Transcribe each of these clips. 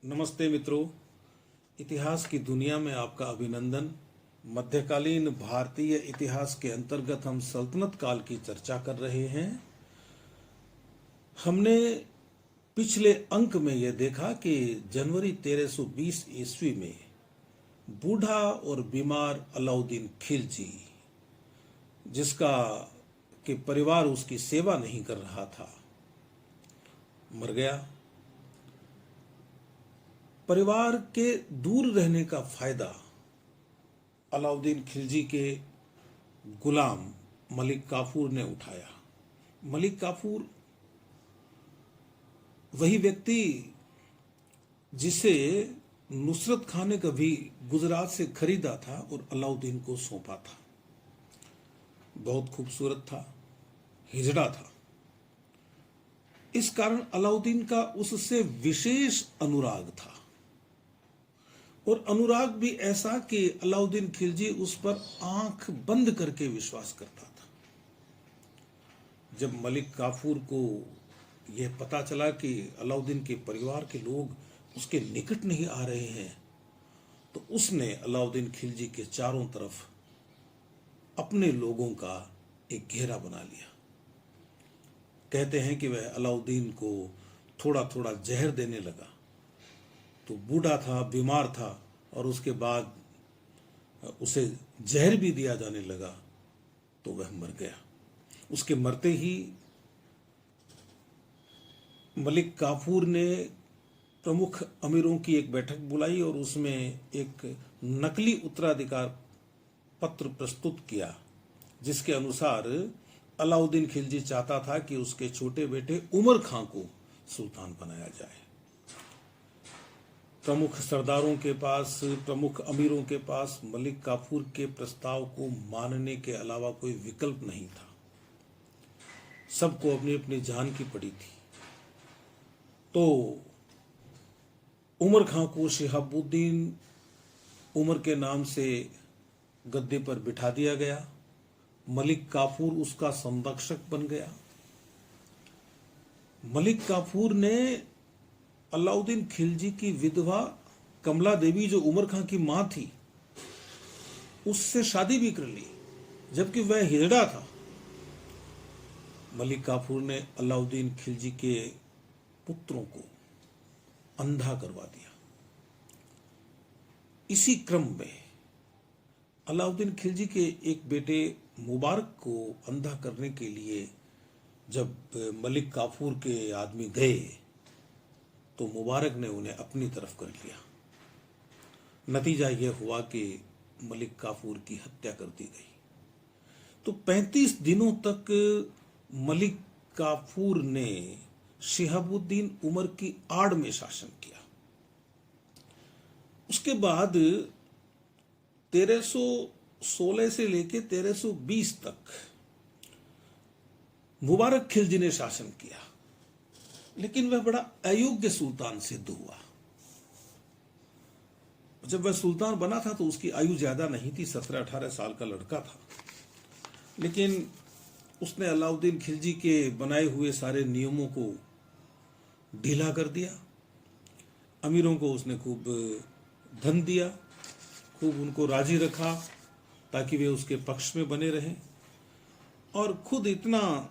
नमस्ते मित्रों, इतिहास की दुनिया में आपका अभिनंदन। मध्यकालीन भारतीय इतिहास के अंतर्गत हम सल्तनत काल की चर्चा कर रहे हैं। हमने पिछले अंक में यह देखा कि जनवरी 1320 ईस्वी में बूढ़ा और बीमार अलाउद्दीन खिलजी, जिसका कि परिवार उसकी सेवा नहीं कर रहा था, मर गया। परिवार के दूर रहने का फायदा अलाउद्दीन खिलजी के गुलाम मलिक काफूर ने उठाया। मलिक काफूर वही व्यक्ति जिसे नुसरत खान ने कभी गुजरात से खरीदा था और अलाउद्दीन को सौंपा था। बहुत खूबसूरत था, हिजड़ा था। इस कारण अलाउद्दीन का उससे विशेष अनुराग था, और अनुराग भी ऐसा कि अलाउद्दीन खिलजी उस पर आंख बंद करके विश्वास करता था। जब मलिक काफूर को यह पता चला कि अलाउद्दीन के परिवार के लोग उसके निकट नहीं आ रहे हैं, तो उसने अलाउद्दीन खिलजी के चारों तरफ अपने लोगों का एक घेरा बना लिया। कहते हैं कि वह अलाउद्दीन को थोड़ा थोड़ा जहर देने लगा। तो बूढ़ा था, बीमार था, और उसके बाद उसे जहर भी दिया जाने लगा तो वह मर गया। उसके मरते ही मलिक काफूर ने प्रमुख अमीरों की एक बैठक बुलाई और उसमें एक नकली उत्तराधिकार पत्र प्रस्तुत किया, जिसके अनुसार अलाउद्दीन खिलजी चाहता था कि उसके छोटे बेटे उमर खां को सुल्तान बनाया जाए। प्रमुख सरदारों के पास, प्रमुख अमीरों के पास मलिक काफूर के प्रस्ताव को मानने के अलावा कोई विकल्प नहीं था। सबको अपनी अपनी जान की पड़ी थी। तो उमर खां को शिहाबुद्दीन उमर के नाम से गद्दे पर बिठा दिया गया। मलिक काफूर उसका संरक्षक बन गया। मलिक काफूर ने अलाउद्दीन खिलजी की विधवा कमला देवी, जो उमर खां की मां थी, उससे शादी भी कर ली, जबकि वह हिजड़ा था। मलिक काफूर ने अलाउद्दीन खिलजी के पुत्रों को अंधा करवा दिया। इसी क्रम में अलाउद्दीन खिलजी के एक बेटे मुबारक को अंधा करने के लिए जब मलिक काफूर के आदमी गए, तो मुबारक ने उन्हें अपनी तरफ कर लिया। नतीजा यह हुआ कि मलिक काफूर की हत्या कर दी गई। तो 35 दिनों तक मलिक काफूर ने शिहाबुद्दीन उमर की आड़ में शासन किया। उसके बाद 1316 से लेकर 1320 तक मुबारक खिलजी ने शासन किया, लेकिन वह बड़ा अयोग्य सुल्तान सिद्ध हुआ। जब वह सुल्तान बना था तो उसकी आयु ज्यादा नहीं थी, 17-18 साल का लड़का था। लेकिन उसने अलाउद्दीन खिलजी के बनाए हुए सारे नियमों को ढीला कर दिया। अमीरों को उसने खूब धन दिया, खूब उनको राजी रखा ताकि वे उसके पक्ष में बने रहें, और खुद इतना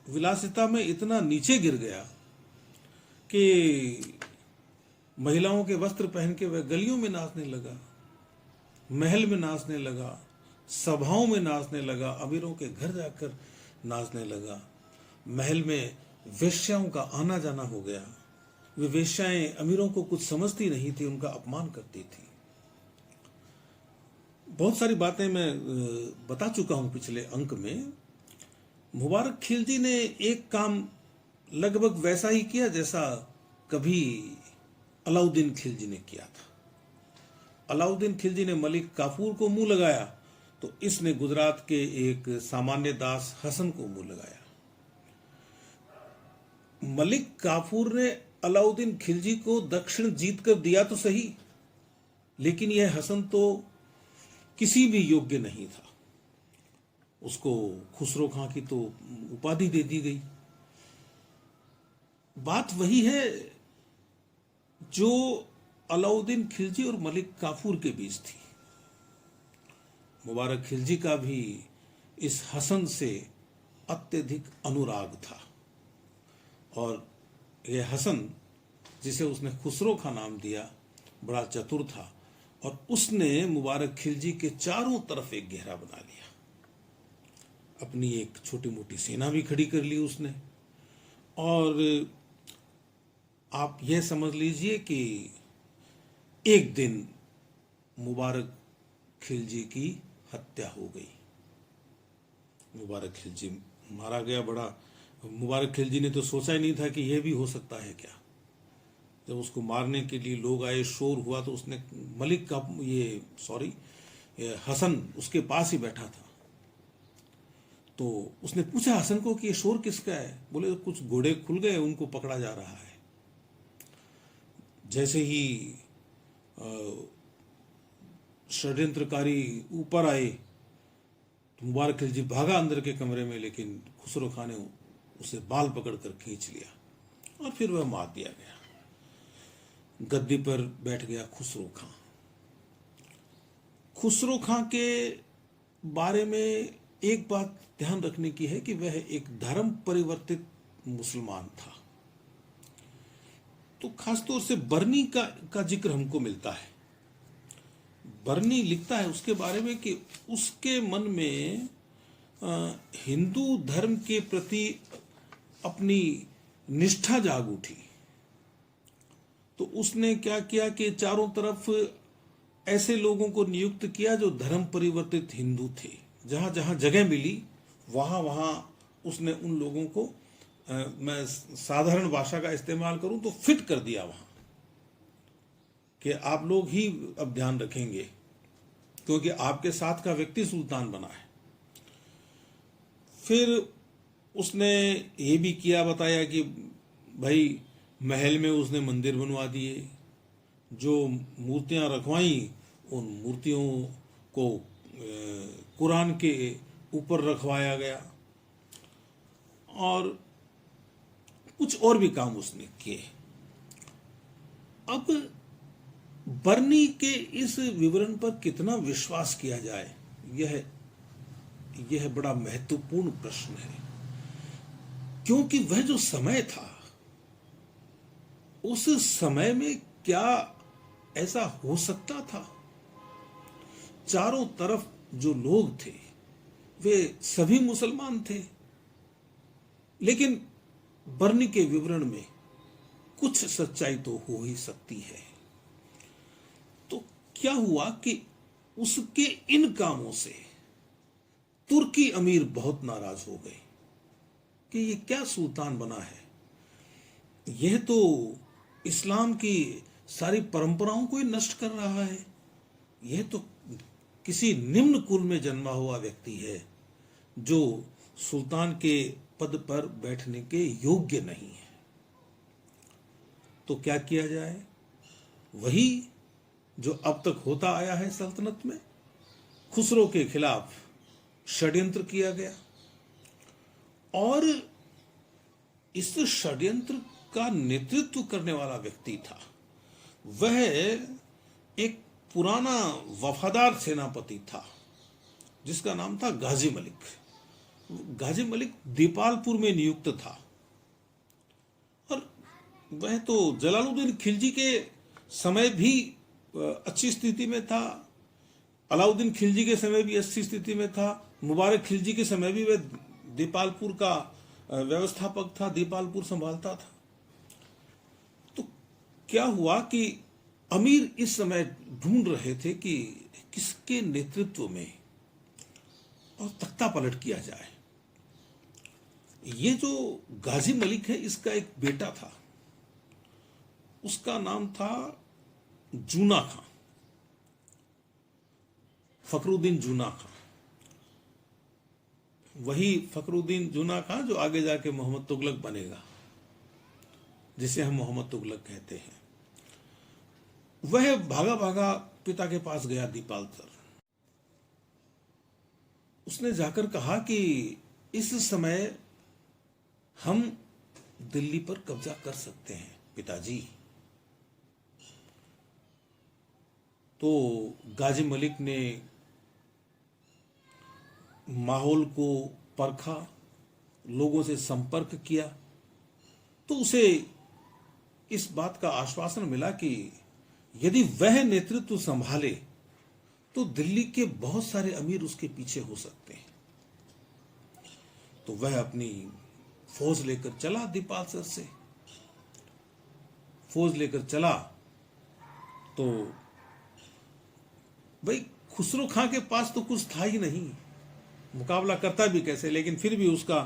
विलासिता में इतना नीचे गिर गया कि महिलाओं के वस्त्र पहन के वह गलियों में नाचने लगा, महल में नाचने लगा, सभाओं में नाचने लगा, अमीरों के घर जाकर नाचने लगा। महल में वेश्याओं का आना जाना हो गया। वे वेश्याएं अमीरों को कुछ समझती नहीं थी, उनका अपमान करती थी। बहुत सारी बातें मैं बता चुका हूं पिछले अंक में। मुबारक खिलजी ने एक काम लगभग वैसा ही किया जैसा कभी अलाउद्दीन खिलजी ने किया था। अलाउद्दीन खिलजी ने मलिक काफूर को मुंह लगाया, तो इसने गुजरात के एक सामान्य दास हसन को मुंह लगाया। मलिक काफूर ने अलाउद्दीन खिलजी को दक्षिण जीत कर दिया तो सही, लेकिन यह हसन तो किसी भी योग्य नहीं था। उसको खुसरो खां की तो उपाधि दे दी गई। बात वही है जो अलाउद्दीन खिलजी और मलिक काफूर के बीच थी। मुबारक खिलजी का भी इस हसन से अत्यधिक अनुराग था, और यह हसन, जिसे उसने खुसरो का नाम दिया, बड़ा चतुर था, और उसने मुबारक खिलजी के चारों तरफ एक घेरा बना लिया। अपनी एक छोटी मोटी सेना भी खड़ी कर ली उसने, और आप यह समझ लीजिए कि एक दिन मुबारक खिलजी की हत्या हो गई। मुबारक खिलजी मारा गया। बड़ा मुबारक खिलजी ने तो सोचा ही नहीं था कि यह भी हो सकता है क्या। जब उसको मारने के लिए लोग आए, शोर हुआ, तो उसने मलिक का हसन उसके पास ही बैठा था। तो उसने पूछा हसन को कि ये शोर किसका है। बोले कुछ घोड़े खुल गए, उनको पकड़ा जा रहा है। जैसे ही षड्यंत्रकारी ऊपर आए तो मुबारक खिलजी भागा अंदर के कमरे में, लेकिन खुसरो खां ने उसे बाल पकड़कर खींच लिया और फिर वह मार दिया गया। गद्दी पर बैठ गया खुसरो खां। खुसरो खां के बारे में एक बात ध्यान रखने की है कि वह एक धर्म परिवर्तित मुसलमान था। तो खासतौर से बर्नी का जिक्र हमको मिलता है। बर्नी लिखता है उसके बारे में कि उसके मन में हिंदू धर्म के प्रति अपनी निष्ठा जाग उठी। तो उसने क्या किया कि चारों तरफ ऐसे लोगों को नियुक्त किया जो धर्म परिवर्तित हिंदू थे। जहां जहां जगह मिली वहां वहां उसने उन लोगों को, मैं साधारण भाषा का इस्तेमाल करूं तो, फिट कर दिया वहां कि आप लोग ही अब ध्यान रखेंगे, क्योंकि आपके साथ का व्यक्ति सुल्तान बना है। फिर उसने ये भी किया, बताया कि भाई महल में उसने मंदिर बनवा दिए। जो मूर्तियां रखवाई, उन मूर्तियों को कुरान के ऊपर रखवाया गया, और कुछ और भी काम उसने किए। अब बर्नी के इस विवरण पर कितना विश्वास किया जाए, यह बड़ा महत्वपूर्ण प्रश्न है। क्योंकि वह जो समय था, उस समय में क्या ऐसा हो सकता था? चारों तरफ जो लोग थे वे सभी मुसलमान थे, लेकिन बर्नी के विवरण में कुछ सच्चाई तो हो ही सकती है। तो क्या हुआ कि उसके इन कामों से तुर्की अमीर बहुत नाराज हो गए कि ये क्या सुल्तान बना है, यह तो इस्लाम की सारी परंपराओं को ही नष्ट कर रहा है। यह तो किसी निम्न कुल में जन्मा हुआ व्यक्ति है जो सुल्तान के पद पर बैठने के योग्य नहीं है। तो क्या किया जाए? वही जो अब तक होता आया है सल्तनत में। खुसरो के खिलाफ षड्यंत्र किया गया, और इस षड्यंत्र का नेतृत्व करने वाला व्यक्ति था वह एक पुराना वफादार सेनापति था जिसका नाम था गाजी मलिक। गाजी मलिक दीपालपुर में नियुक्त था, और वह तो जलालुद्दीन खिलजी के समय भी अच्छी स्थिति में था, अलाउद्दीन खिलजी के समय भी अच्छी स्थिति में था, मुबारक खिलजी के समय भी वह दीपालपुर का व्यवस्थापक था, दीपालपुर संभालता था। तो क्या हुआ कि अमीर इस समय ढूंढ रहे थे कि किसके नेतृत्व में और तख्ता पलट किया जाए। ये जो गाजी मलिक है, इसका एक बेटा था, उसका नाम था जूना खां, फखरुद्दीन जूना खां। वही फखरुद्दीन जूना खां जो आगे जाके मोहम्मद तुगलक बनेगा, जिसे हम मोहम्मद तुगलक कहते हैं। वह भागा भागा पिता के पास गया दीपालपुर। उसने जाकर कहा कि इस समय हम दिल्ली पर कब्जा कर सकते हैं पिताजी, तो गाजी मलिक ने माहौल को परखा, लोगों से संपर्क किया, तो उसे इस बात का आश्वासन मिला कि यदि वह नेतृत्व संभाले तो दिल्ली के बहुत सारे अमीर उसके पीछे हो सकते हैं। तो वह अपनी फौज लेकर चला, दीपालसर से फौज लेकर चला। तो भाई खुसरो खां के पास तो कुछ था ही नहीं, मुकाबला करता भी कैसे। लेकिन फिर भी उसका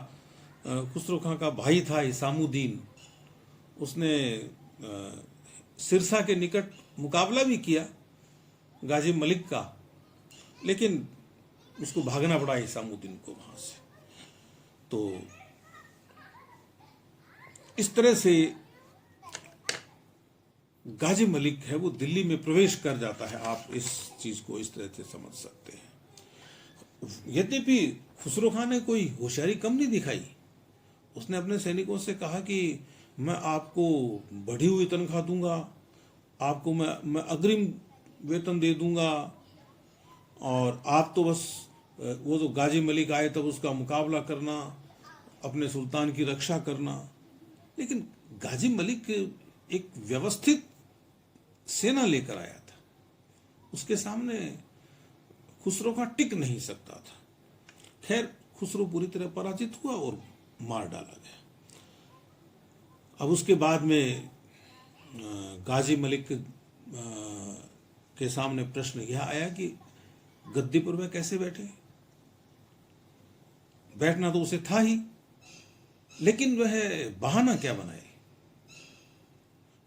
खुसरो खां का भाई था इसामुद्दीन, उसने सिरसा के निकट मुकाबला भी किया गाजी मलिक का, लेकिन उसको भागना पड़ा इसामुद्दीन को वहां से। तो इस तरह से गाजी मलिक है वो दिल्ली में प्रवेश कर जाता है। आप इस चीज को इस तरह से समझ सकते हैं। यद्यपि खुसरो खां ने कोई होशियारी कम नहीं दिखाई। उसने अपने सैनिकों से कहा कि मैं आपको बढ़ी हुई तनख्वाह दूंगा, आपको मैं अग्रिम वेतन दे दूंगा, और आप तो बस वो जो गाजी मलिक आए तब उसका मुकाबला करना, अपने सुल्तान की रक्षा करना। लेकिन गाजी मलिक एक व्यवस्थित सेना लेकर आया था, उसके सामने खुसरो खां टिक नहीं सकता था। खैर खुसरो पूरी तरह पराजित हुआ और मार डाला गया। अब उसके बाद में गाजी मलिक के सामने प्रश्न यह आया कि गद्दी पर वह कैसे बैठे। बैठना तो उसे था ही, लेकिन वह बहाना क्या बनाए।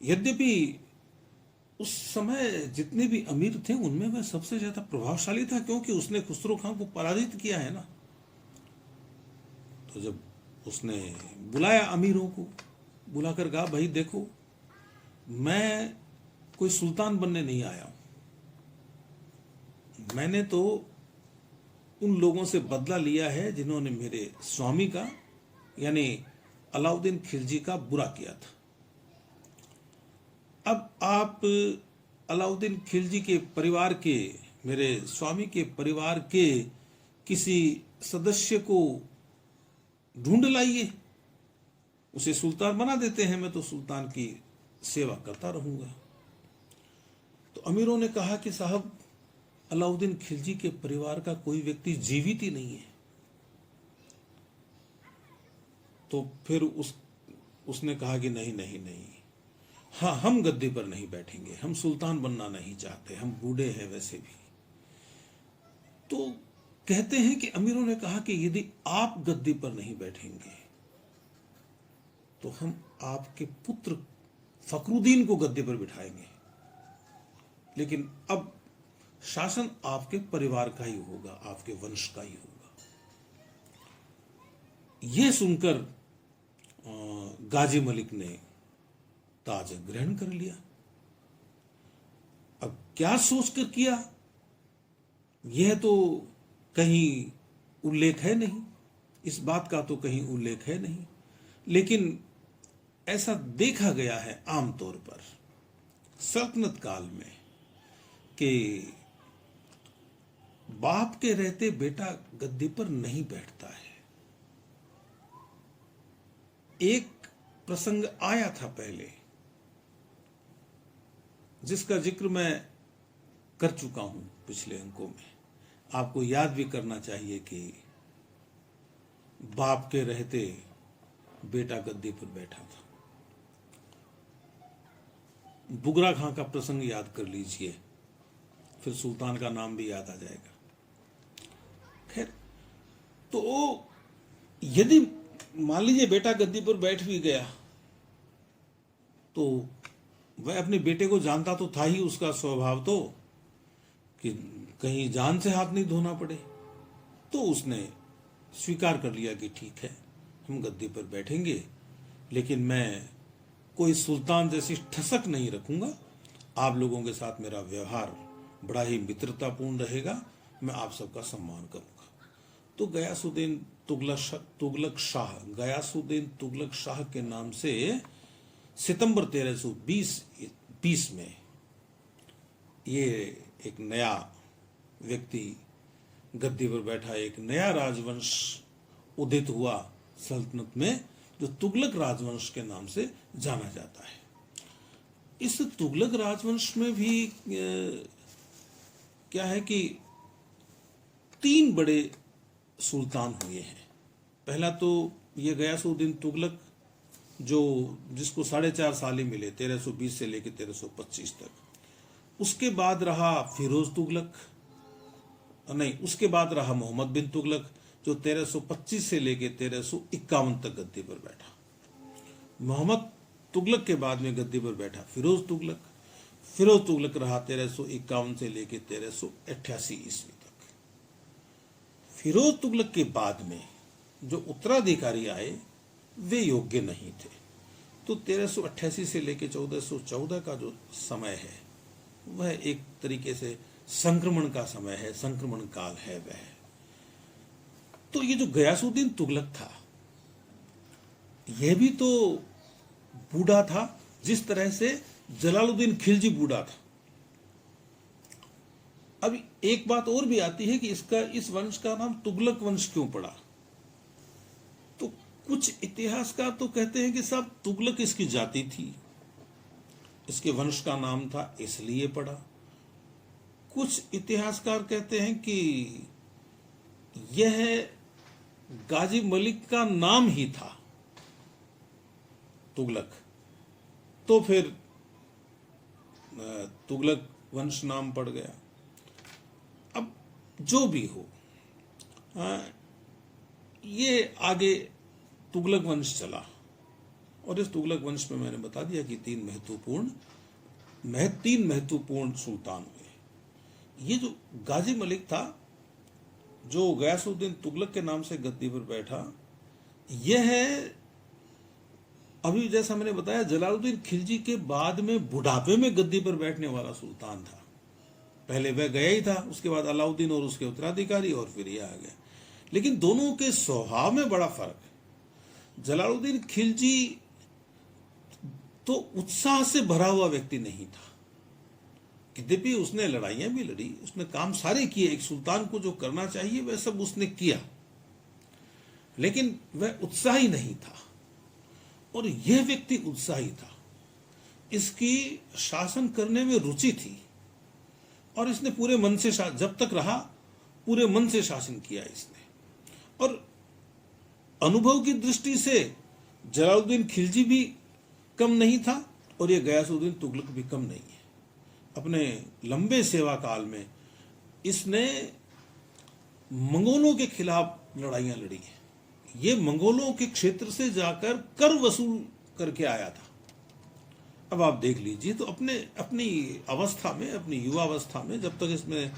यद्यपि उस समय जितने भी अमीर थे उनमें वह सबसे ज्यादा प्रभावशाली था, क्योंकि उसने खुसरो खां को पराजित किया है ना। तो जब उसने बुलाया अमीरों को, बुलाकर कहा भाई देखो, मैं कोई सुल्तान बनने नहीं आया हूं, मैंने तो उन लोगों से बदला लिया है जिन्होंने मेरे स्वामी का यानी अलाउद्दीन खिलजी का बुरा किया था। अब आप अलाउद्दीन खिलजी के परिवार के, मेरे स्वामी के परिवार के किसी सदस्य को ढूंढ लाइए, उसे सुल्तान बना देते हैं, मैं तो सुल्तान की सेवा करता रहूंगा। तो अमीरों ने कहा कि साहब अलाउद्दीन खिलजी के परिवार का कोई व्यक्ति जीवित ही नहीं है। तो फिर उसने कहा कि नहीं नहीं नहीं, हाँ हम गद्दी पर नहीं बैठेंगे, हम सुल्तान बनना नहीं चाहते, हम बूढ़े हैं वैसे भी। तो कहते हैं कि अमीरों ने कहा कि यदि आप गद्दी पर नहीं बैठेंगे तो हम आपके पुत्र फखरुद्दीन को गद्दी पर बिठाएंगे, लेकिन अब शासन आपके परिवार का ही होगा, आपके वंश का ही होगा। यह सुनकर गाजी मलिक ने ताज ग्रहण कर लिया। अब क्या सोचकर किया यह तो कहीं उल्लेख है नहीं, इस बात का तो कहीं उल्लेख है नहीं, लेकिन ऐसा देखा गया है आमतौर पर सल्तनत काल में कि बाप के रहते बेटा गद्दी पर नहीं बैठता है। एक प्रसंग आया था पहले जिसका जिक्र मैं कर चुका हूं पिछले अंकों में, आपको याद भी करना चाहिए कि बाप के रहते बेटा गद्दी पर बैठा था। बुगरा खां का प्रसंग याद कर लीजिए, फिर सुल्तान का नाम भी याद आ जाएगा। खैर, तो यदि मान लीजिए बेटा गद्दी पर बैठ भी गया तो वह अपने बेटे को जानता तो था ही, उसका स्वभाव तो कि कहीं जान से हाथ नहीं धोना पड़े। तो उसने स्वीकार कर लिया कि ठीक है हम गद्दी पर बैठेंगे, लेकिन मैं कोई सुल्तान जैसी ठसक नहीं रखूंगा, आप लोगों के साथ मेरा व्यवहार बड़ा ही मित्रतापूर्ण रहेगा, मैं आप सबका सम्मान करूंगा। तो गयासुद्दीन तुगलक शाह के नाम से सितंबर 1320 में ये एक नया व्यक्ति गद्दी पर बैठा, एक नया राजवंश उदित हुआ सल्तनत में, जो तुगलक राजवंश के नाम से जाना जाता है। इस तुगलक राजवंश में भी क्या है कि 3 बड़े सुल्तान हुए हैं। पहला तो ये गयासुद्दीन तुगलक, जो जिसको 4.5 साल ही मिले, 1320 से लेकर 1325 तक। उसके बाद रहा फिरोज तुगलक, नहीं, उसके बाद रहा मोहम्मद बिन तुगलक, जो 1325 से लेकर 1351 तक गद्दी पर बैठा। मोहम्मद तुगलक के बाद में गद्दी पर बैठा फिरोज तुगलक। फिरोज तुगलक रहा 1351 से लेकर 1388 ईस्वी तक। फिरोज तुगलक के बाद में जो उत्तराधिकारी आए वे योग्य नहीं थे, तो 1388 से लेकर 1414 का जो समय है वह एक तरीके से संक्रमण का समय है, संक्रमण काल है वह। तो ये जो गयासुद्दीन तुगलक था, यह भी तो बूढ़ा था, जिस तरह से जलालुद्दीन खिलजी बूढ़ा था। अब एक बात और भी आती है कि इस वंश का नाम तुगलक वंश क्यों पड़ा। तो कुछ इतिहासकार तो कहते हैं कि साहब तुगलक इसकी जाति थी, इसके वंश का नाम था इसलिए पड़ा। कुछ इतिहासकार कहते हैं कि यह गाजी मलिक का नाम ही था तुगलक, तो फिर तुगलक वंश नाम पड़ गया। अब जो भी हो, ये आगे तुगलक वंश चला, और इस तुगलक वंश में मैंने बता दिया कि 3 महत्वपूर्ण सुल्तान हुए। ये जो गाजी मलिक था, जो गयासुद्दीन तुगलक के नाम से गद्दी पर बैठा, यह अभी जैसा मैंने बताया जलालुद्दीन खिलजी के बाद में बुढ़ापे में गद्दी पर बैठने वाला सुल्तान था। पहले वह गया ही था, उसके बाद अलाउद्दीन और उसके उत्तराधिकारी, और फिर यह आ गया। लेकिन दोनों के स्वभाव में बड़ा फर्क है। जलालुद्दीन खिलजी तो उत्साह से भरा हुआ व्यक्ति नहीं था, यद्यपि उसने लड़ाइयां भी लड़ी, उसने काम सारे किए, एक सुल्तान को जो करना चाहिए वह सब उसने किया, लेकिन वह उत्साही नहीं था। और यह व्यक्ति उत्साही था, इसकी शासन करने में रुचि थी, और इसने पूरे मन से जब तक रहा पूरे मन से शासन किया इसने। और अनुभव की दृष्टि से जलालुद्दीन खिलजी भी कम नहीं था, और यह गयासुद्दीन तुगलक भी कम नहीं है। अपने लंबे सेवा काल में इसने मंगोलों के खिलाफ लड़ाइयां लड़ी हैं। ये मंगोलों के क्षेत्र से जाकर कर वसूल करके आया था। अब आप देख लीजिए, तो अपनी अवस्था में, अपनी युवावस्था में, जब तक इसमें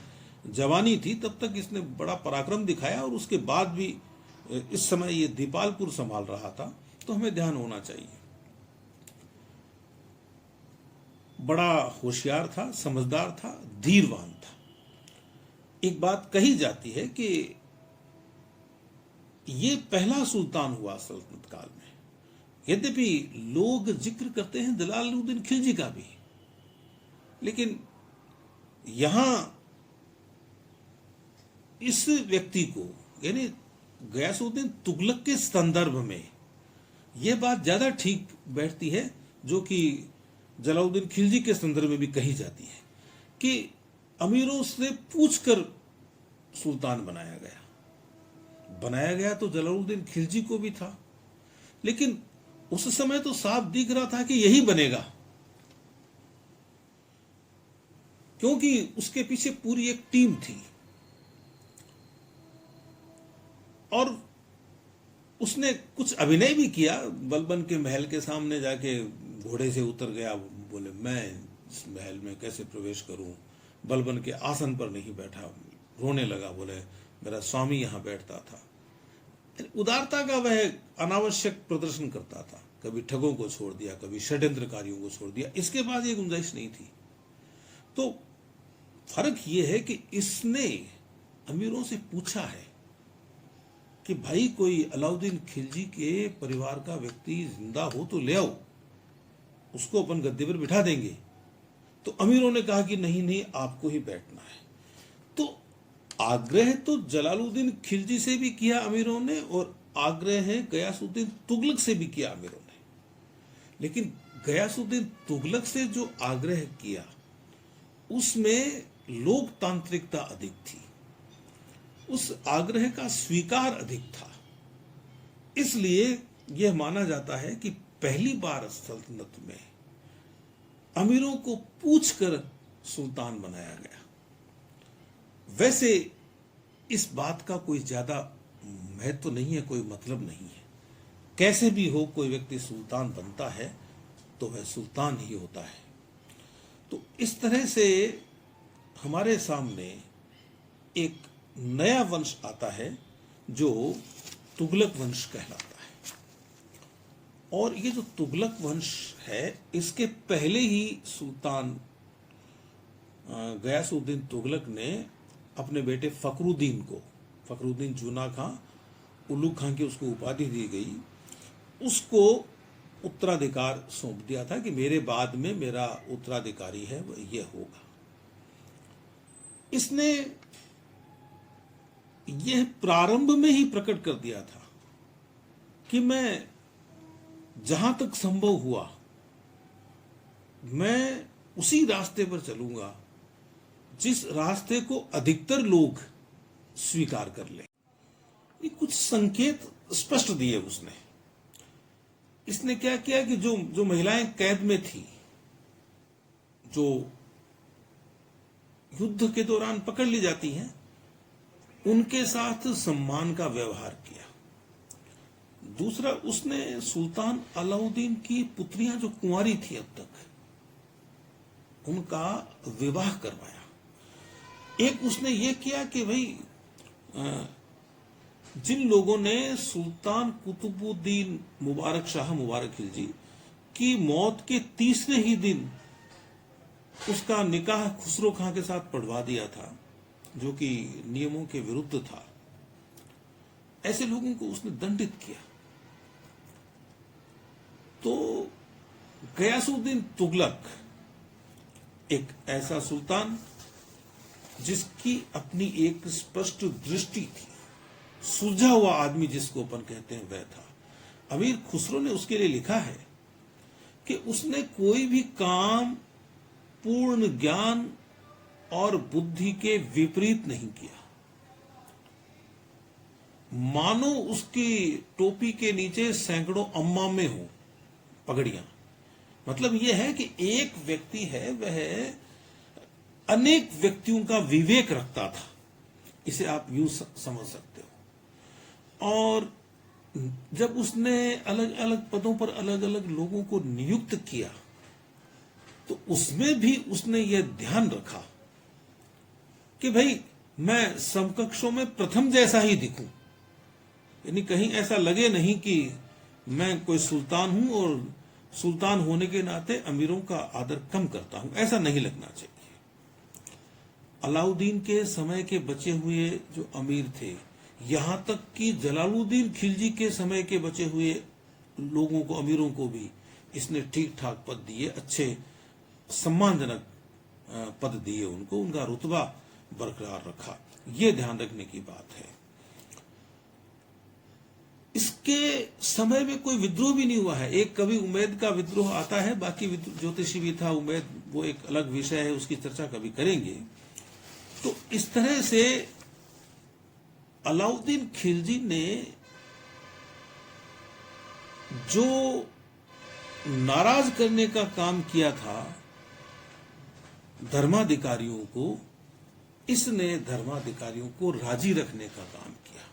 जवानी थी तब तक इसने बड़ा पराक्रम दिखाया, और उसके बाद भी इस समय ये दीपालपुर संभाल रहा था। तो हमें ध्यान होना चाहिए, बड़ा होशियार था, समझदार था, धीरवान था। एक बात कही जाती है कि ये पहला सुल्तान हुआ सल्तनत काल में। यद्यपि लोग जिक्र करते हैं जलालुद्दीन खिलजी का भी, लेकिन यहां इस व्यक्ति को, यानी गयासुद्दीन तुगलक के संदर्भ में यह बात ज्यादा ठीक बैठती है, जो कि जलालुद्दीन खिलजी के संदर्भ में भी कही जाती है, कि अमीरों से पूछकर सुल्तान बनाया गया तो जलालुद्दीन खिलजी को भी था, लेकिन उस समय तो साफ दिख रहा था कि यही बनेगा, क्योंकि उसके पीछे पूरी एक टीम थी। और उसने कुछ अभिनय भी किया, बलबन के महल के सामने जाके घोड़े से उतर गया, बोले मैं इस महल में कैसे प्रवेश करूं, बलबन के आसन पर नहीं बैठा, रोने लगा, बोले मेरा स्वामी यहां बैठता था। उदारता का वह अनावश्यक प्रदर्शन करता था, कभी ठगों को छोड़ दिया, कभी षड्यंत्रकारियों को छोड़ दिया, इसके बाद ये गुंजाइश नहीं थी। तो फर्क यह है कि इसने अमीरों से पूछा है कि भाई कोई अलाउद्दीन खिलजी के परिवार का व्यक्ति जिंदा हो तो ले आओ, उसको अपन गद्दी पर बिठा देंगे। तो अमीरों ने कहा कि नहीं नहीं, आपको ही बैठना है। तो आग्रह तो जलालुद्दीन खिलजी से भी किया अमीरों ने, और आग्रह है गयासुद्दीन तुगलक से भी किया अमीरों ने। लेकिन गयासुद्दीन तुगलक से जो आग्रह किया उसमें लोकतांत्रिकता अधिक थी, उस आग्रह का स्वीकार अधिक था। इसलिए यह माना जाता है कि पहली बार सल्तनत में अमीरों को पूछकर सुल्तान बनाया गया। वैसे इस बात का कोई ज्यादा महत्व नहीं है, कोई मतलब नहीं है। कैसे भी हो, कोई व्यक्ति सुल्तान बनता है तो वह सुल्तान ही होता है। तो इस तरह से हमारे सामने एक नया वंश आता है जो तुगलक वंश कहलाता है। और ये जो तुगलक वंश है, इसके पहले ही सुल्तान गयासुद्दीन तुगलक ने अपने बेटे फखरुद्दीन जूना खां, उल्लुग खां की उसको उपाधि दी गई, उसको उत्तराधिकार सौंप दिया था कि मेरे बाद में मेरा उत्तराधिकारी है वह यह होगा। इसने यह प्रारंभ में ही प्रकट कर दिया था कि मैं जहां तक संभव हुआ मैं उसी रास्ते पर चलूंगा जिस रास्ते को अधिकतर लोग स्वीकार कर लें। ये कुछ संकेत स्पष्ट दिए उसने। इसने क्या किया कि जो महिलाएं कैद में थी, जो युद्ध के दौरान पकड़ ली जाती हैं, उनके साथ सम्मान का व्यवहार किया। दूसरा, उसने सुल्तान अलाउद्दीन की पुत्रियां जो कुंवारी थी अब तक, उनका विवाह करवाया। एक उसने ये किया कि भाई जिन लोगों ने सुल्तान कुतुबुद्दीन मुबारक शाह मुबारक खिलजी की मौत के तीसरे ही दिन उसका निकाह खुसरो खां के साथ पढ़वा दिया था, जो कि नियमों के विरुद्ध था, ऐसे लोगों को उसने दंडित किया। तो गयासुद्दीन तुगलक एक ऐसा सुल्तान जिसकी अपनी एक स्पष्ट दृष्टि थी, सुलझा हुआ आदमी जिसको अपन कहते हैं वह था। अमीर खुसरो ने उसके लिए लिखा है कि उसने कोई भी काम पूर्ण ज्ञान और बुद्धि के विपरीत नहीं किया। मानो उसकी टोपी के नीचे सैकड़ों अम्मामे हो पगड़ियां। मतलब यह है कि एक व्यक्ति है, वह अनेक व्यक्तियों का विवेक रखता था, इसे आप यूं समझ सकते हो। और जब उसने अलग अलग पदों पर अलग अलग लोगों को नियुक्त किया, तो उसमें भी उसने यह ध्यान रखा कि भाई मैं समकक्षों में प्रथम जैसा ही दिखूं, यानी कहीं ऐसा लगे नहीं कि मैं कोई सुल्तान हूं और सुल्तान होने के नाते अमीरों का आदर कम करता हूं, ऐसा नहीं लगना चाहिए। अलाउद्दीन के समय के बचे हुए जो अमीर थे, यहां तक कि जलालुद्दीन खिलजी के समय के बचे हुए लोगों को, अमीरों को भी इसने ठीक ठाक पद दिए, अच्छे सम्मानजनक पद दिए उनको, उनका रुतबा बरकरार रखा। यह ध्यान रखने की बात है। इसके समय में कोई विद्रोह भी नहीं हुआ है। एक कभी उमैद का विद्रोह आता है, बाकी ज्योतिषी भी था उमैद, वो एक अलग विषय है, उसकी चर्चा कभी करेंगे। तो इस तरह से अलाउद्दीन खिलजी ने जो नाराज करने का काम किया था धर्माधिकारियों को, इसने धर्माधिकारियों को राजी रखने का काम किया,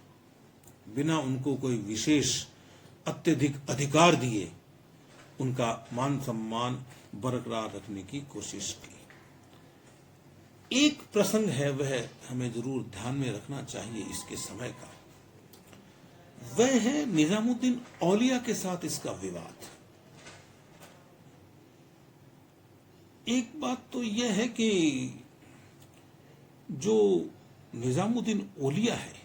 बिना उनको कोई विशेष अत्यधिक अधिकार दिए उनका मान सम्मान बरकरार रखने की कोशिश की। एक प्रसंग है, वह हमें जरूर ध्यान में रखना चाहिए इसके समय का, वह है निजामुद्दीन औलिया के साथ इसका विवाद। एक बात तो यह है कि जो निजामुद्दीन औलिया है,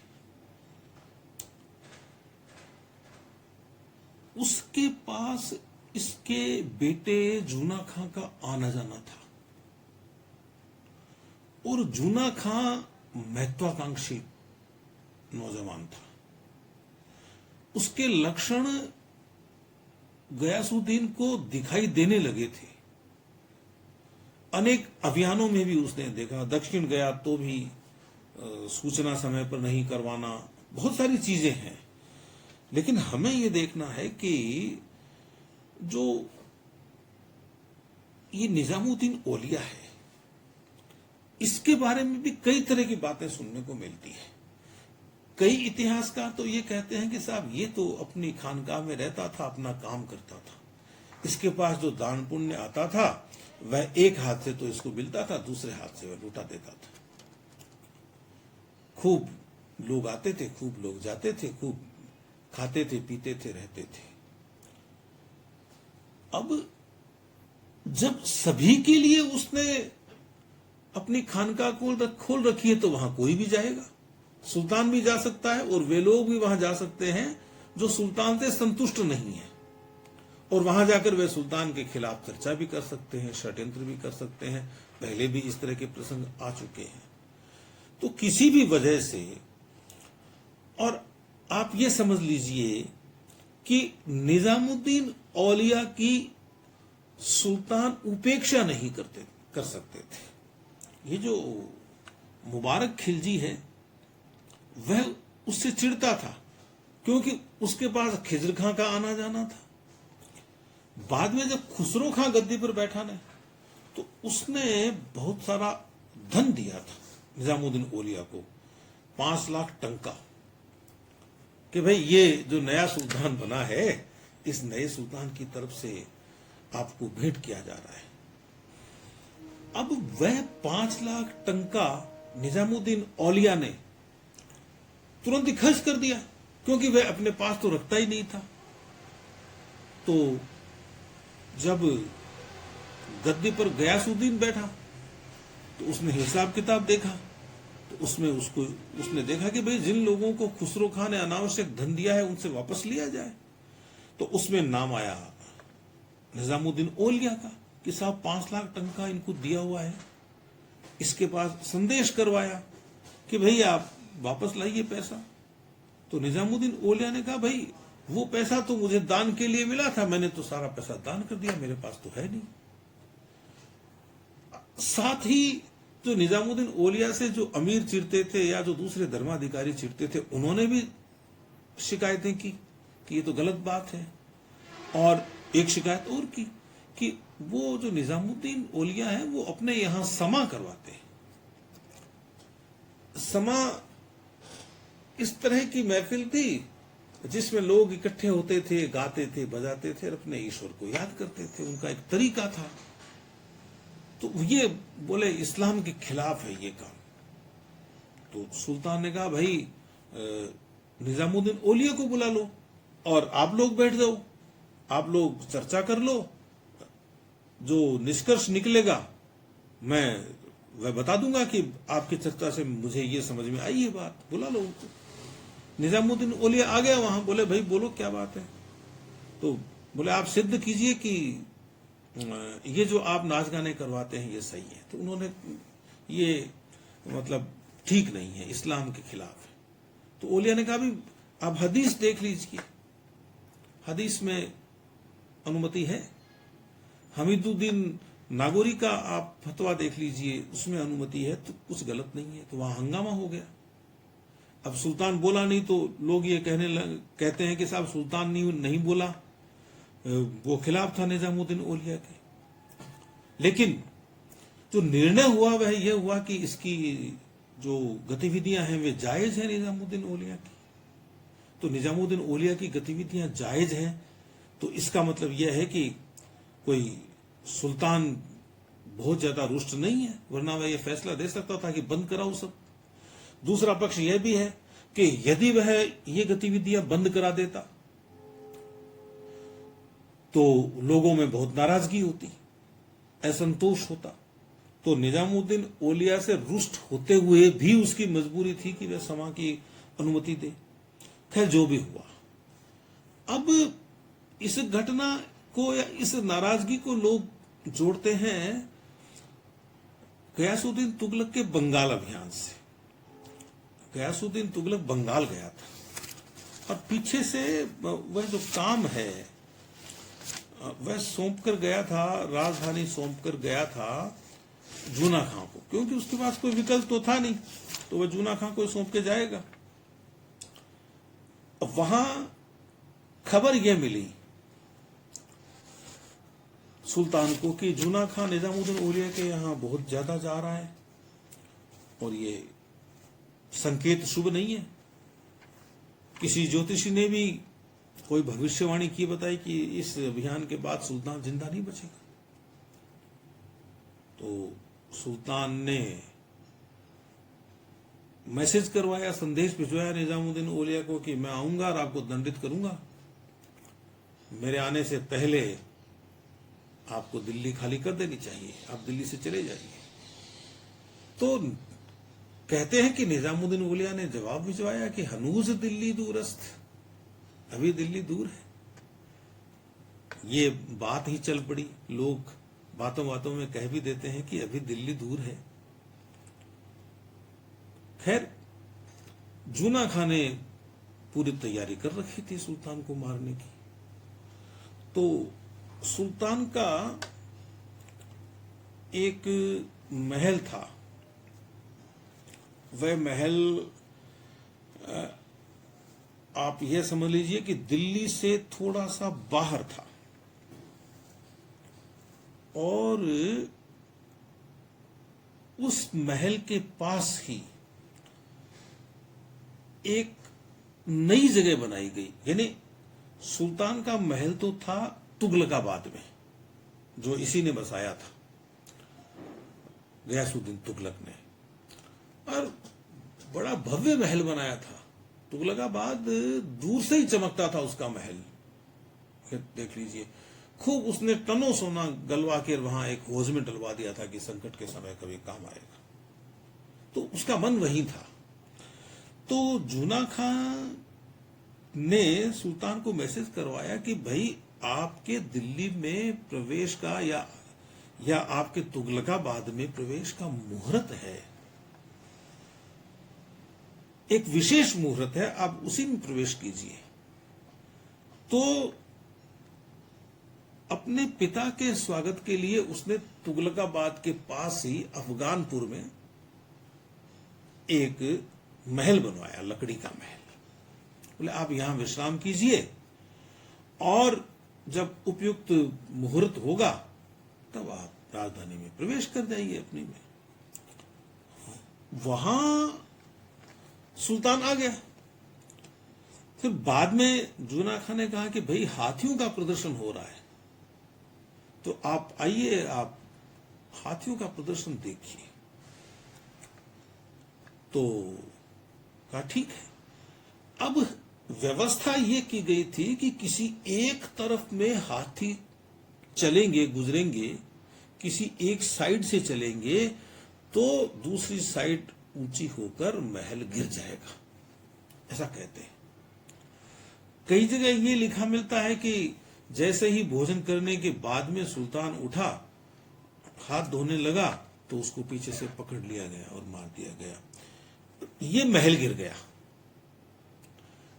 उसके पास इसके बेटे जूना खां का आना जाना था। और जूना खां महत्वाकांक्षी नौजवान था। उसके लक्षण गयासुद्दीन को दिखाई देने लगे थे। अनेक अभियानों में भी उसने देखा, दक्षिण गया तो भी सूचना समय पर नहीं करवाना, बहुत सारी चीजें हैं। लेकिन हमें यह देखना है कि जो ये निजामुद्दीन औलिया है, इसके बारे में भी कई तरह की बातें सुनने को मिलती है। कई इतिहासकार तो ये कहते हैं कि साहब ये तो अपनी खानकाह में रहता था, अपना काम करता था, इसके पास जो दान पुण्य आता था वह एक हाथ से तो इसको मिलता था, दूसरे हाथ से वह लुटा देता था। खूब लोग आते थे, खूब लोग जाते थे, खूब खाते थे, पीते थे, रहते थे। अब जब सभी के लिए उसने अपनी खानकाह खोल रखी है तो वहां कोई भी जाएगा, सुल्तान भी जा सकता है और वे लोग भी वहां जा सकते हैं जो सुल्तान से संतुष्ट नहीं है, और वहां जाकर वे सुल्तान के खिलाफ चर्चा भी कर सकते हैं, षड्यंत्र भी कर सकते हैं। पहले भी इस तरह के प्रसंग आ चुके हैं। तो किसी भी वजह से, और आप ये समझ लीजिए कि निजामुद्दीन औलिया की सुल्तान उपेक्षा नहीं कर सकते थे। ये जो मुबारक खिलजी है वह उससे चिढ़ता था, क्योंकि उसके पास खिजर खां का आना जाना था। बाद में जब खुसरो खां गद्दी पर बैठा ने, तो उसने बहुत सारा धन दिया था निजामुद्दीन औलिया को, 5 लाख टंका, कि भाई ये जो नया सुल्तान बना है, इस नए सुल्तान की तरफ से आपको भेंट किया जा रहा है। अब वह 5 लाख टंका निजामुद्दीन औलिया ने तुरंत ही खर्च कर दिया, क्योंकि वह अपने पास तो रखता ही नहीं था। तो जब गद्दी पर गयासुद्दीन बैठा तो उसने हिसाब किताब देखा, तो उसमें उसने देखा कि भाई जिन लोगों को खुसरो खां ने अनावश्यक धन दिया है उनसे वापस लिया जाए। तो उसमें नाम आया निजामुद्दीन औलिया का कि साहब 5 लाख टंका इनको दिया हुआ है। इसके पास संदेश करवाया कि भाई आप वापस लाइए पैसा। तो निजामुद्दीन औलिया ने कहा भाई वो पैसा तो मुझे दान के लिए मिला था, मैंने तो सारा पैसा दान कर दिया, मेरे पास तो है नहीं। साथ ही जो निजामुद्दीन औलिया से जो अमीर चिढ़ते थे या जो दूसरे धर्माधिकारी चिढ़ते थे, उन्होंने भी शिकायतें की कि ये तो गलत बात है। और एक शिकायत और की कि वो जो निजामुद्दीन औलिया है वो अपने यहां समा करवाते हैं। समा इस तरह की महफिल थी जिसमें लोग इकट्ठे होते थे, गाते थे, बजाते थे और अपने ईश्वर को याद करते थे। उनका एक तरीका था। तो ये बोले इस्लाम के खिलाफ है ये काम। तो सुल्तान ने कहा भाई निजामुद्दीन औलिया को बुला लो और आप लोग बैठ जाओ, आप लोग चर्चा कर लो, जो निष्कर्ष निकलेगा मैं वह बता दूंगा कि आपकी चर्चा से मुझे ये समझ में आई है बात, बुला लो उनको। निजामुद्दीन औलिया आ गया वहां, बोले भाई बोलो क्या बात है। तो बोले आप सिद्ध कीजिए कि ये जो आप नाच गाने करवाते हैं ये सही है। तो उन्होंने ये मतलब ठीक नहीं है, इस्लाम के खिलाफ है। तो औलिया ने कहा भी आप हदीस देख लीजिए, हदीस में अनुमति है। हमीदुद्दीन नागौरी का आप फतवा देख लीजिए, उसमें अनुमति है, तो कुछ गलत नहीं है। तो वहां हंगामा हो गया। अब सुल्तान बोला नहीं तो लोग ये कहते हैं कि साहब सुल्तान नहीं बोला, वो खिलाफ था निजामुद्दीन औलिया के। लेकिन जो निर्णय हुआ वह यह हुआ कि इसकी जो गतिविधियां हैं वे जायज है निजामुद्दीन औलिया की। तो निजामुद्दीन औलिया की गतिविधियां जायज हैं, तो इसका मतलब यह है कि कोई सुल्तान बहुत ज्यादा रुष्ट नहीं है, वरना वह यह फैसला दे सकता था कि बंद कराओ सब। दूसरा पक्ष यह भी है कि यदि वह ये गतिविधियां बंद करा देता तो लोगों में बहुत नाराजगी होती, असंतोष होता। तो निजामुद्दीन औलिया से रुष्ट होते हुए भी उसकी मजबूरी थी कि वह समा की अनुमति दे। खैर जो भी हुआ, अब इस घटना को या इस नाराजगी को लोग जोड़ते हैं गयासुद्दीन तुगलक के बंगाल अभियान से। गयासुद्दीन तुगलक बंगाल गया था और पीछे से वह जो काम है वह सौंप कर गया था, राजधानी सौंप कर गया था जूना खां को, क्योंकि उसके पास कोई विकल्प तो था नहीं, तो वह जूना खां को सौंप के जाएगा। वहां खबर यह मिली सुल्तान को कि जूना खां निजामुद्दीन औलिया के यहां बहुत ज्यादा जा रहा है और ये संकेत शुभ नहीं है। किसी ज्योतिषी ने भी कोई भविष्यवाणी की बताई कि इस अभियान के बाद सुल्तान जिंदा नहीं बचेगा। तो सुल्तान ने मैसेज करवाया, संदेश भिजवाया निजामुद्दीन औलिया को कि मैं आऊंगा और आपको दंडित करूंगा, मेरे आने से पहले आपको दिल्ली खाली कर देनी चाहिए, आप दिल्ली से चले जाइए। तो कहते हैं कि निजामुद्दीन औलिया ने जवाब भिजवाया कि हनूज दिल्ली दूरस्थ, अभी दिल्ली दूर है। ये बात ही चल पड़ी, लोग बातों बातों में कह भी देते हैं कि अभी दिल्ली दूर है। खैर, जूना खां ने पूरी तैयारी कर रखी थी सुल्तान को मारने की। तो सुल्तान का एक महल था, वह महल आप यह समझ लीजिए कि दिल्ली से थोड़ा सा बाहर था और उस महल के पास ही एक नई जगह बनाई गई। यानी सुल्तान का महल तो था तुगलकाबाद में, जो इसी ने बसाया था, गयासुद्दीन तुगलक ने, और बड़ा भव्य महल बनाया था। तुगलकाबाद दूर से ही चमकता था उसका महल। देख लीजिए, खूब उसने टनों सोना गलवा के वहां एक हौज में डलवा दिया था कि संकट के समय कभी काम आएगा। तो उसका मन वही था। तो जूना खां ने सुल्तान को मैसेज करवाया कि भाई आपके दिल्ली में प्रवेश का या आपके तुगलकाबाद में प्रवेश का मुहूर्त है, एक विशेष मुहूर्त है, आप उसी में प्रवेश कीजिए। तो अपने पिता के स्वागत के लिए उसने तुगलकाबाद के पास ही अफगानपुर में एक महल बनवाया, लकड़ी का महल। बोले आप यहां विश्राम कीजिए और जब उपयुक्त मुहूर्त होगा तब आप राजधानी में प्रवेश कर जाइए अपनी में। वहां सुल्तान आ गया। फिर बाद में जूना खां ने कहा कि भाई हाथियों का प्रदर्शन हो रहा है, तो आप आइए, आप हाथियों का प्रदर्शन देखिए। तो कहा ठीक है। अब व्यवस्था यह की गई थी कि किसी एक तरफ में हाथी चलेंगे, गुजरेंगे, किसी एक साइड से चलेंगे तो दूसरी साइड ऊंची होकर महल गिर जाएगा, ऐसा कहते हैं। कई जगह ये लिखा मिलता है कि जैसे ही भोजन करने के बाद में सुल्तान उठा, हाथ धोने लगा, तो उसको पीछे से पकड़ लिया गया और मार दिया गया। ये महल गिर गया।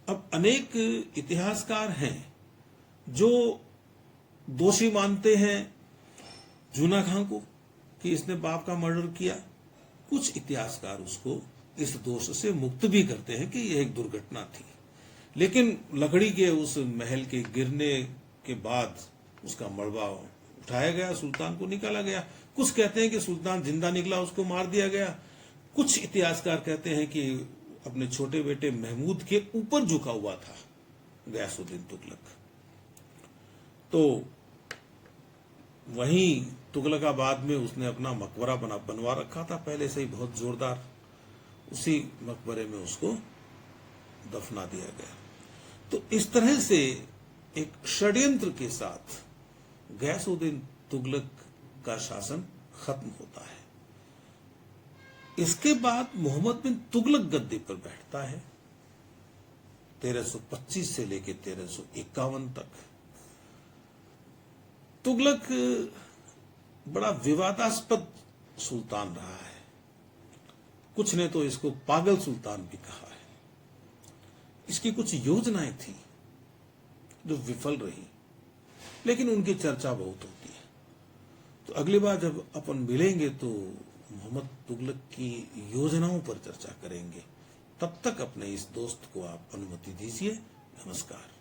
अब अनेक इतिहासकार हैं जो दोषी मानते हैं जूना खां को कि इसने बाप का मर्डर किया। कुछ इतिहासकार उसको इस दोष से मुक्त भी करते हैं कि यह एक दुर्घटना थी, लेकिन लकड़ी के उस महल के गिरने के बाद उसका मलबा उठाया गया, सुल्तान को निकाला गया। कुछ कहते हैं कि सुल्तान जिंदा निकला, उसको मार दिया गया। कुछ इतिहासकार कहते हैं कि अपने छोटे बेटे महमूद के ऊपर झुका हुआ था गयासुद्दीन तुगलक। तो वहीं तुगलकाबाद में उसने अपना मकबरा बनवा रखा था पहले से ही बहुत जोरदार, उसी मकबरे में उसको दफना दिया गया। तो इस तरह से एक षड्यंत्र के साथ गयासुद्दीन तुगलक का शासन खत्म होता है। इसके बाद मोहम्मद बिन तुगलक गद्दी पर बैठता है 1325 से लेकर 1351 तक। तुगलक बड़ा विवादास्पद सुल्तान रहा है। कुछ ने तो इसको पागल सुल्तान भी कहा है। इसकी कुछ योजनाएं थी जो विफल रही, लेकिन उनकी चर्चा बहुत होती है। तो अगली बार जब अपन मिलेंगे तो मोहम्मद तुगलक की योजनाओं पर चर्चा करेंगे। तब तक अपने इस दोस्त को आप अनुमति दीजिए। नमस्कार।